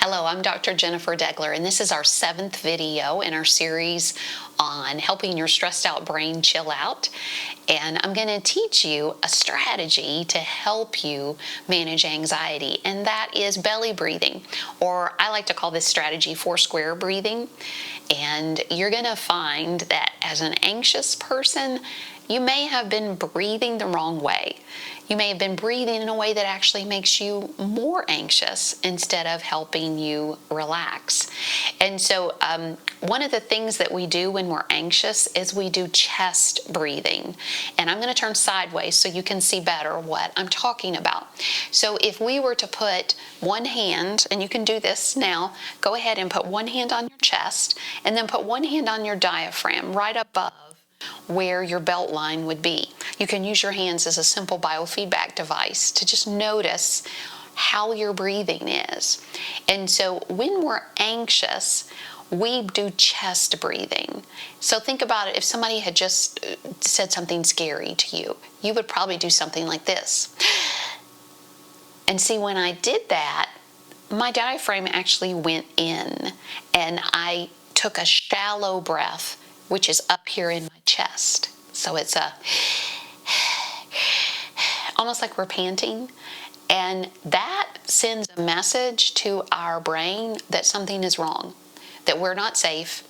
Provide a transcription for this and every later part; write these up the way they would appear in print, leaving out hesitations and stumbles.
Hello, I'm Dr. Jennifer Degler, and this is our 7th video in our series on helping your stressed out brain chill out. And I'm going to teach you a strategy to help you manage anxiety, and that is belly breathing, or I like to call this strategy four-square breathing. And you're going to find that as an anxious person, you may have been breathing the wrong way. You may have been breathing in a way that actually makes you more anxious instead of helping you relax. And so one of the things that we do when we're anxious is we do chest breathing. And I'm going to turn sideways so you can see better what I'm talking about. So if we were to put one hand, and you can do this now, go ahead and put one hand on your chest and then put one hand on your diaphragm right above where your belt line would be. You can use your hands as a simple biofeedback device to just notice how your breathing is. And so when we're anxious, we do chest breathing. So think about it. If somebody had just said something scary to you, you would probably do something like this. And see, when I did that, my diaphragm actually went in and I took a shallow breath, which is up here in my chest. So it's almost like we're panting. And that sends a message to our brain that something is wrong, that we're not safe,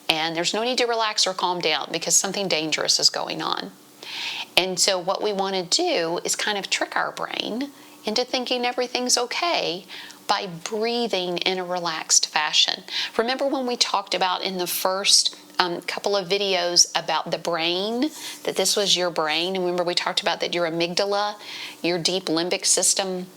and there's no need to relax or calm down because something dangerous is going on. And so what we want to do is kind of trick our brain into thinking everything's okay by breathing in a relaxed fashion. Remember when we talked about in the first couple of videos about the brain, that this was your brain? And remember we talked about that your amygdala, your deep limbic system,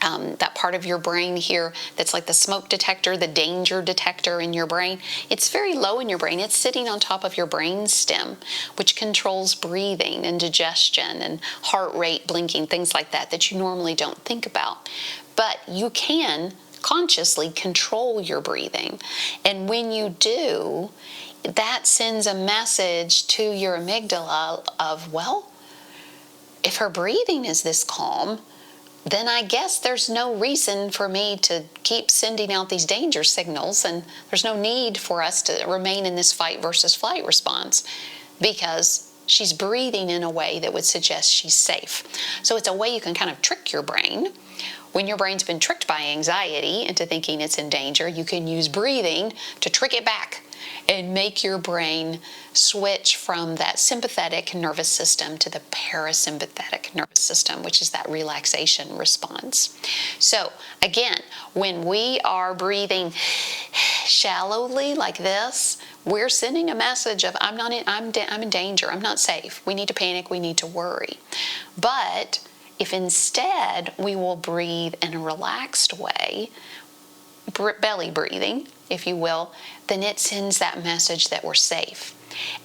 that part of your brain here that's like the smoke detector, the danger detector in your brain, it's very low in your brain. It's sitting on top of your brain stem, which controls breathing and digestion and heart rate, blinking, things like that that you normally don't think about. But you can consciously control your breathing. And when you do, that sends a message to your amygdala of, well, if her breathing is this calm, then I guess there's no reason for me to keep sending out these danger signals, and there's no need for us to remain in this fight versus flight response because she's breathing in a way that would suggest she's safe. So it's a way you can kind of trick your brain. When your brain's been tricked by anxiety into thinking it's in danger, you can use breathing to trick it back and make your brain switch from that sympathetic nervous system to the parasympathetic nervous system, which is that relaxation response. So again, when we are breathing shallowly like this, we're sending a message of I'm in danger, I'm not safe. We need to panic, we need to worry. But if instead we will breathe in a relaxed way, belly breathing, if you will, then it sends that message that we're safe.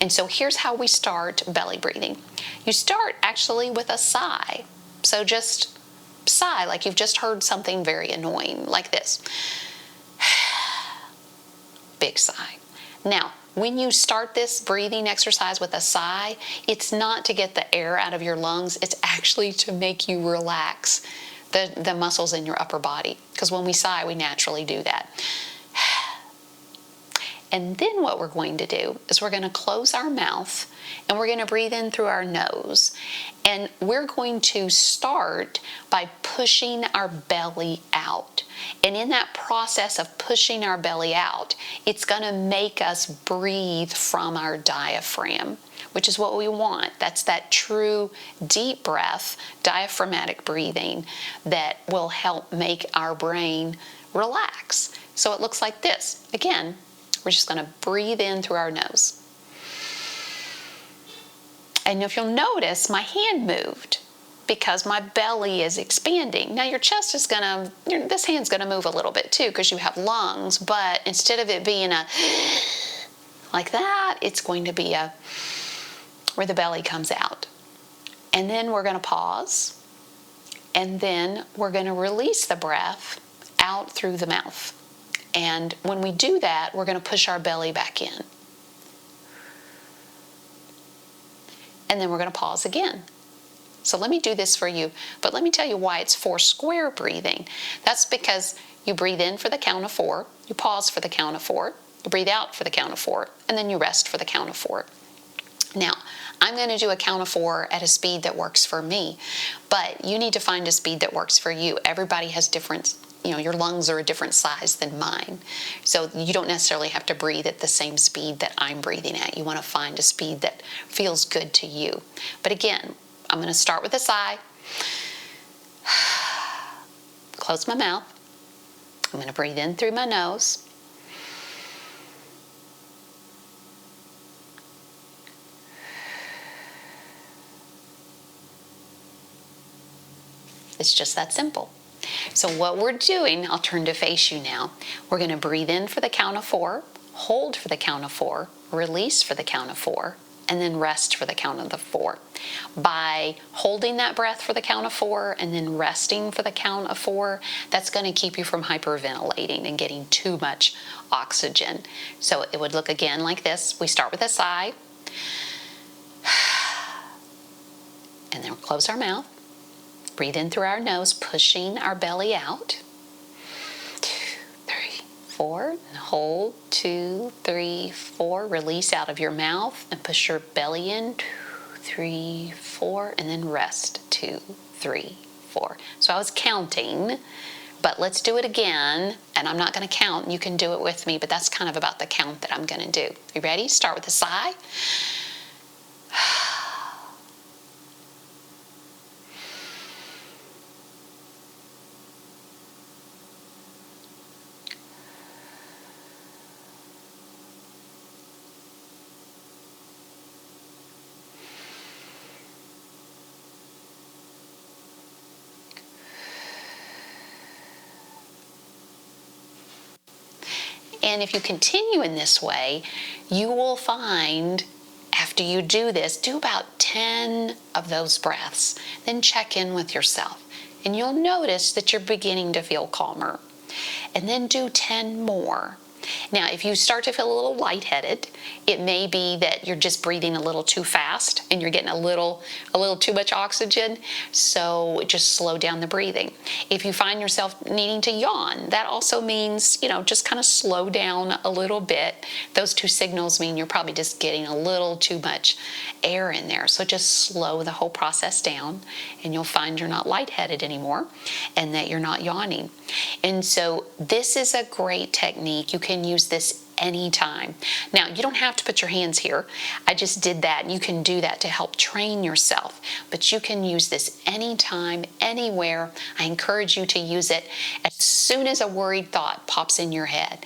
And so here's how we start belly breathing. You start actually with a sigh. So just sigh like you've just heard something very annoying, like this. Big sigh. Now, when you start this breathing exercise with a sigh, it's not to get the air out of your lungs. It's actually to make you relax the muscles in your upper body. Because when we sigh, we naturally do that. And then what we're going to do is we're going to close our mouth and we're going to breathe in through our nose. And we're going to start by pushing our belly out. And in that process of pushing our belly out, it's going to make us breathe from our diaphragm, which is what we want. That's that true deep breath, diaphragmatic breathing that will help make our brain relax. So it looks like this. Again, we're just going to breathe in through our nose. And if you'll notice, my hand moved because my belly is expanding. Now your chest is this hand's going to move a little bit too because you have lungs, but instead of it being like that, it's going to be where the belly comes out. And then we're going to pause, and then we're going to release the breath out through the mouth. And when we do that, we're going to push our belly back in. And then we're going to pause again. So let me do this for you. But let me tell you why it's 4 square breathing. That's because you breathe in for the count of 4, you pause for the count of 4, you breathe out for the count of 4, and then you rest for the count of 4. Now, I'm going to do a count of 4 at a speed that works for me, but you need to find a speed that works for you. Everybody has different, your lungs are a different size than mine. So you don't necessarily have to breathe at the same speed that I'm breathing at. You want to find a speed that feels good to you. But again, I'm going to start with a sigh. Close my mouth. I'm going to breathe in through my nose. It's just that simple. So what we're doing, I'll turn to face you now. We're going to breathe in for the count of 4, hold for the count of 4, release for the count of 4, and then rest for the count of the 4. By holding that breath for the count of 4 and then resting for the count of 4, that's going to keep you from hyperventilating and getting too much oxygen. So it would look again like this. We start with a sigh, and then we'll close our mouth. Breathe in through our nose, pushing our belly out. 2, 3, 4. And hold. 2, 3, 4. Release out of your mouth and push your belly in. 2, 3, 4. And then rest. 2, 3, 4. So I was counting, but let's do it again. And I'm not going to count. You can do it with me, but that's kind of about the count that I'm going to do. You ready? Start with a sigh. And if you continue in this way, you will find after you do this, do about 10 of those breaths. Then check in with yourself. And you'll notice that you're beginning to feel calmer. And then do 10 more. Now, if you start to feel a little lightheaded, it may be that you're just breathing a little too fast and you're getting a little too much oxygen. So just slow down the breathing. If you find yourself needing to yawn, that also means, just kind of slow down a little bit. Those 2 signals mean you're probably just getting a little too much air in there. So just slow the whole process down and you'll find you're not lightheaded anymore and that you're not yawning. And so this is a great technique. You can use this anytime. Now, you don't have to put your hands here. I just did that. You can do that to help train yourself, but you can use this anytime, anywhere. I encourage you to use it as soon as a worried thought pops in your head.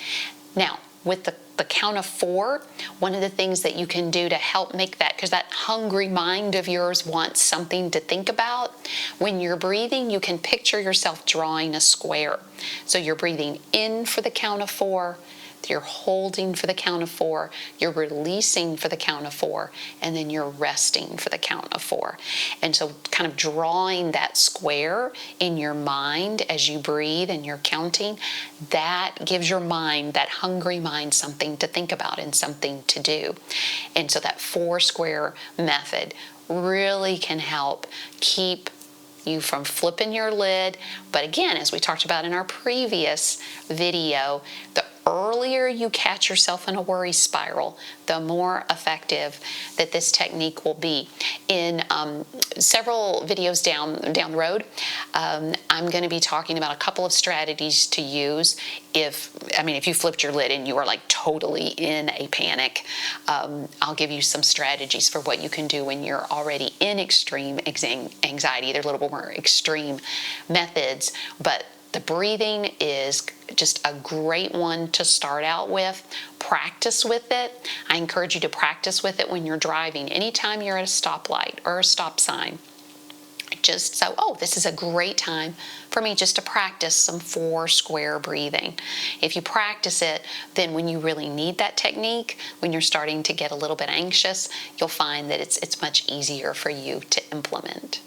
Now, with the count of 4, one of the things that you can do to help make that, because that hungry mind of yours wants something to think about, when you're breathing, you can picture yourself drawing a square. So you're breathing in for the count of 4, you're holding for the count of 4, you're releasing for the count of 4, and then you're resting for the count of 4. And so kind of drawing that square in your mind as you breathe and you're counting, that gives your mind, that hungry mind, something to think about and something to do. And so that 4 square method really can help keep you from flipping your lid. But again, as we talked about in our previous video, the earlier you catch yourself in a worry spiral, the more effective that this technique will be. In several videos down the road, I'm going to be talking about a couple of strategies to use if you flipped your lid and you are like totally in a panic. I'll give you some strategies for what you can do when you're already in extreme anxiety. They're a little more extreme methods, but the breathing is just a great one to start out with. Practice with it. I encourage you to practice with it when you're driving. Anytime you're at a stoplight or a stop sign, just so, this is a great time for me just to practice some 4 square breathing. If you practice it, then when you really need that technique, when you're starting to get a little bit anxious, you'll find that it's much easier for you to implement.